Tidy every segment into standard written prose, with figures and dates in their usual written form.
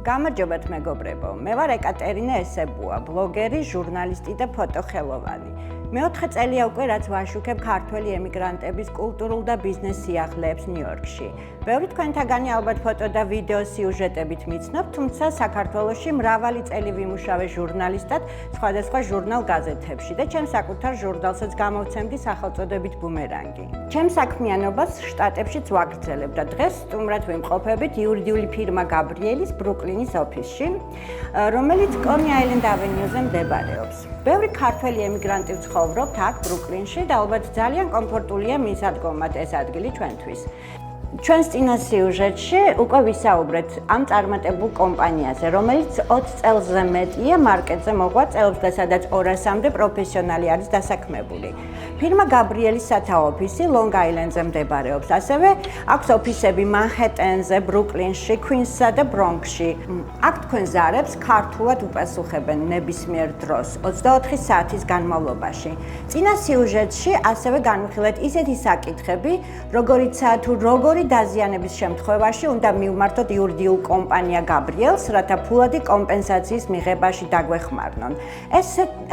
გამარჯობათ მეგობრებო, მე ვარ ეკატერინა ესებუა, ბლოგერი, ჟურნალისტი და ფოტოხელოვანი. მეოთხე წელია უკვე რაც ვაშუქებ ქართველი ემიგრანტების კულტურულ და ბიზნეს სიახლეებს ნიუ-იორკში. ბევრი თქვენთაგანი ალბათ ფოტო და ვიდეო სიუჟეტებით მიცნობთ, თუმცა საქართველოში მრავალი წელი ვიმუშავე ჟურნალისტად სხვადასხვა ჟურნალ გაზეთებში და ჩემს საკუთარ ჟურნალსაც გამოვცემდი სახელწოდებით ბუმერანგი. ჩემს საქმიანობას შტატებშიც ვაგრძელებ და დღეს სტუმრად ვიმყოფებით იურიდიული ფირმა გაბრიელის ბრუკლინის ოფისში, რომელიც კონი აილენდ ავენიუზე მდებარეობს. ბევრი ქართველი ემიგრანტი ცხოვრობთ აქ ბრუკლინში და ალბათ ძალიან კომფორტულია მისადგომად ეს ადგილი ჩვენთვის. ჩვენს წინა სიუჟეტში უკვე ვისაუბრეთ ამ წარმატებულ კომპანიაზე, რომელიც 20 წელზე მეტია მარკეტზე მოღვაწეობს და სადაც 200-მდე პროფესიონალი არის დასაქმებული. ფირმა გაბრიელის სათავო ოფისი ლონგ-აილენდზე მდებარეობს. ასევე აქვს ოფისები მანჰეტენზე, ბრუკლინში, κουინსსა და ბრონქსში. აქ თქვენ ზარებს ქართულად უპასუხებენ ნებისმიერ დროს 24 საათის განმავლობაში. წინა სიუჟეტში ასევე განვიხილეთ ისეთი საკითხები, როგორიცაა თუ როგორი დაზიანების შემთხვევაში უნდა მივმართოთ იურიდიულ კომპანია გაბრიელს, რათა ფულადი კომპენსაციის მიღებაში დაგვეხმარნონ.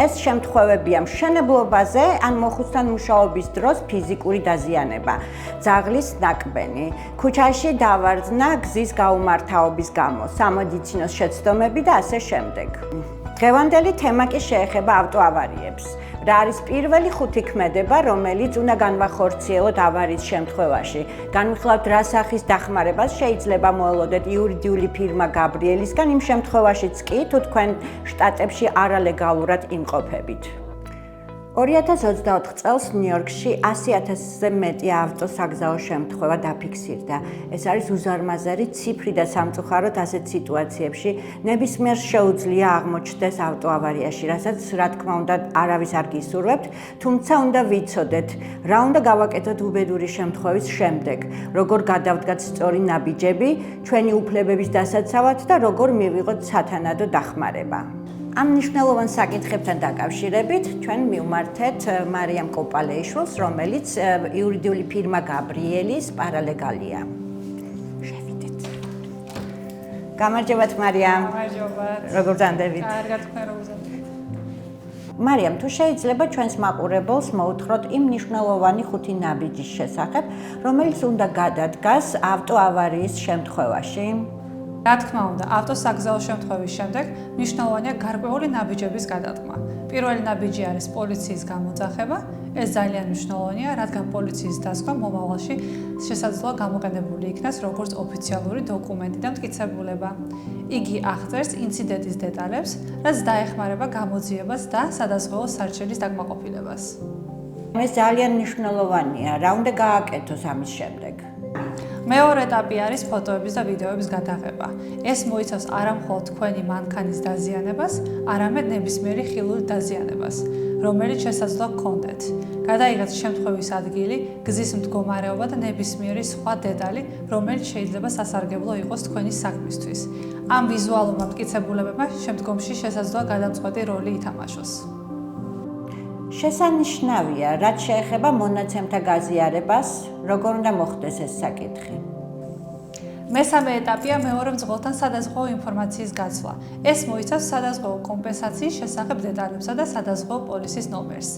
ეს შემთხვევებია მშენებლობაზე ან მოხუცთან მუშაობის დროს ფიზიკური დაზიანება, ძაღლის ნაკბენი, ქუჩაში დავარძნა გზის გაუმართავობის გამო, სამედიცინო შეცდომები და ასე შემდეგ. დღევანდელი თემა კი შეეხება ავტოავარიებს. რა არის პირველი 5 ქმედება, რომელიც უნდა განვახორციელოთ ავარიის შემთხვევაში? განვიხილავთ რა სახის დახმარებას შეიძლება მოელოდეთ იურიდიული ფირმა გაბრიელისგან იმ შემთხვევაშიც კი, თუ თქვენ შტატებში არალეგალურად იმყოფებით. 2024 წელს ნიუ-იორკში 100,000-ზე მეტი ავტოსაგზაო შემთხვევა დაფიქსირდა. ეს არის უზარმაზარი ციფრი და სამწუხაროდ ასეთ სიტუაციებში ნებისმიერ შეუძლია აღმოჩნდეს ავტოავარიაში, რასაც რა თქმა უნდა არავის არ გისურვებთ, თუმცა უნდა ვიცოდეთ, რა უნდა გავაკეთოთ უბედური შემთხვევის შემდეგ, როგორ გადავდგათ სწორი ნაბიჯები ჩვენი უფლებების დასაცავად და როგორ მივიღოთ სათანადო დახმარება. ამ მნიშვნელოვან საკითხებთან დაკავშირებით ჩვენ მივმართეთ მარიამ კოპალეიშვილს, რომელიც იურიდიული ფირმა გაბრიელის პარალეგალია. შევიდეთ. გამარჯობათ მარიამ. გამარჯობათ. როგორ გძანდებით? კარგად, თქვენ როგორ გძანდებით? მარიამ, თუ შეიძლება ჩვენს მაყურებელს მოუთხროთ იმ მნიშვნელოვანი 5 ნაბიჯის შესახებ, რომელიც უნდა გადადგას ავტოავარიის შემთხვევაში? რა თქმა უნდა, ავტოსაგზაო შემთხვევის შემდეგ მნიშვნელოვანია გარკვეული ნაბიჯების გადადგმა. პირველი ნაბიჯი არის პოლიციის გამოძახება. ეს ძალიან მნიშვნელოვანია, რადგან პოლიციის დასხვა მომავალში შესაძლოა გამოყენებული იქნას როგორც ოფიციალური დოკუმენტი და მტკიცებულება. იგი აღწერს ინციდენტის დეტალებს, რაც დაეხმარება გამოძიებას და სადაზღვეო სარჩელის დაკმაყოფილებას. ეს ძალიან მნიშვნელოვანია. რა უნდა გააკეთოს ამის შემდეგ? მეორე ეტაპი არის ფოტოების და ვიდეოების გადაღება. ეს მოიცავს არა მხოლოდ თქვენი მანქანის დაზიანებას, არამედ ნებისმიერი ხილული დაზიანებას, რომელიც შესაძლოა გქონდეთ. გადაიღეთ შემთხვევის ადგილი, გზის მდგომარეობა და ნებისმიერი სხვა დეტალი, რომელიც შეიძლება სასარგებლო იყოს თქვენი საქმისთვის. ამ ვიზუალურმა მტკიცებულებებმა შემდგომში შესაძლოა გადამწყვეტი როლი ითამაშოს. შესანიშნავია, რაც შეეხება მონაცემთა გაზიარებას, როგორ უნდა მოხდეს ეს საკითხი. მესამე ეტაპია მეორე მძღოლთან სადაზღვეო ინფორმაციის გაცვლა. ეს მოიცავს სადაზღვეო კომპენსაციის შესახებ დეტალებსა და სადაზღვეო პოლისის ნომერს,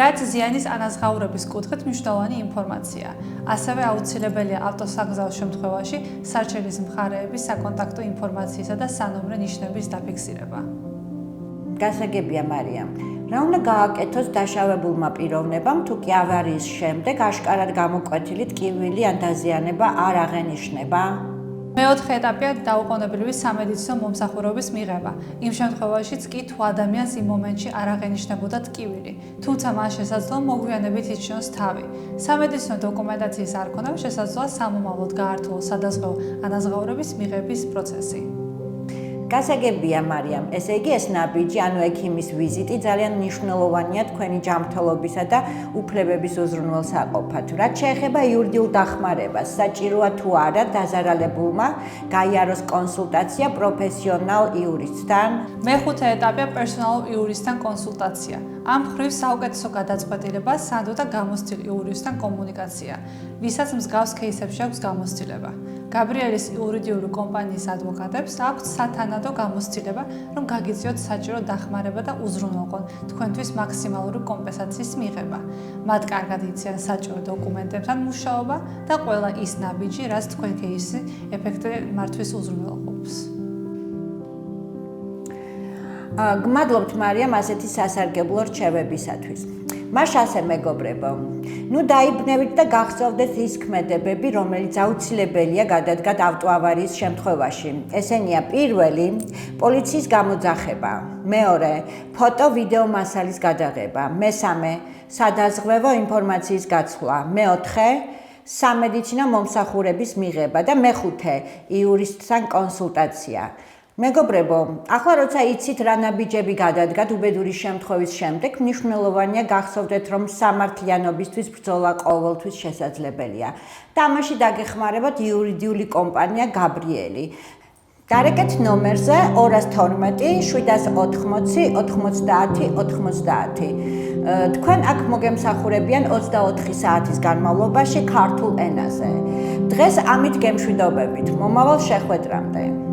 რაც ზიანის ანაზღაურების კუთხით მნიშვნელოვანი ინფორმაცია. ასევე აუცილებელია ავტოსაგზაო შემთხვევაში სარჩელის მხარეების საკონტაქტო ინფორმაციისა და სანომრე ნიშნების დაფიქსირება. გასაგებია მარიამ. რა უნდა გააკეთოს დაშავებულმა პიროვნებამ, თუ კი ავარიის შემდეგ აშკარად გამოკვეთილი ტკივილი ან დაზიანება არ აღენიშნება? მეოთხე ეტაპია დაუყოვნებლივი სამედიცინო მომსახურების მიღება. იმ შემთხვევაშიც კი თუ ადამიანს იმ მომენტში არ აღენიშნებოდა ტკივილი, თუმცა მას შესაძლოა მოგვიანებით იჩინოს თავი. სამედიცინო დოკუმენტაციის არ ქონა შესაძლოა სამომავლოდ გაართულოს სადაზღვეო ანაზღაურების მიღების პროცესი. გასაგებია მარიამ, ესე იგი ეს ნაბიჯი, ანუ ექიმის ვიზიტი ძალიან მნიშვნელოვანია თქვენი ჯანმრთელობისა და უფლებების უზრუნველსაყოფად. რაც შეეხება იურიდიულ დახმარებას, საჭიროა თუ არა დაზარალებულმა გაიაროს კონსულტაცია პროფესიონალ იურისტთან? მეხუთე ეტაპია პერსონალურ იურისტთან კონსულტაცია. ამ მხრივ საუკეთესო გადაწყვეტილება სანდო და გამოცდილ იურიუსთან კომუნიკაცია, ვისაც მსგავს кейსებში აქვს გამოცდილება. გაბრიელის იურიდიული კომპანიის ადვოკატებს აქვთ სათანადო გამოცდილება, რომ გაგიწიოთ საჭირო დახმარება და უზრუნველყონ თქვენთვის მაქსიმალური კომპენსაციის მიღება. მათ კარგად იციან საჭირო დოკუმენტებთან მუშაობა და ყველა ის ნაბიჯი, რაც თქვენ кейსი ეფექტურად მართვის უზრუნველყოფს. გმადლობთ მარიამ ასეთი სასარგებლო რჩევებისათვის. მას ასე მეგობრებო, დაიბნევით და გახსოვდეთ ის ქმედებები, რომელიც აუცილებელია გადადგათ ავტოავარიის შემთხვევაში. ესენია პირველი, პოლიციის გამოძახება, მეორე, ფოტო-ვიდეო მასალის გადაღება, მესამე, სადაზღვევო ინფორმაციის გაცვლა, მეოთხე, სამედიცინო მომსახურების მიღება და მეხუთე, იურისტთან კონსულტაცია. მეგობრებო, ახლა როცა იცით რა ნაბიჯები გადადგათ უბედური შემთხვევის შემდეგ, მნიშვნელოვანია გახსოვდეთ, რომ სამართლიანობისთვის ბრძოლა ყოველთვის შესაძლებელია. და ამაში დაგეხმარებათ იურიდიული კომპანია გაბრიელი. გარეკეთ ნომერზე 212 780 90 90. თქვენ აქ მოგემსახურებიან 24 საათის განმავლობაში ქართულ ენაზე. დღეს ამით გემშვიდობებით. მომავალ შეხვედრამდე.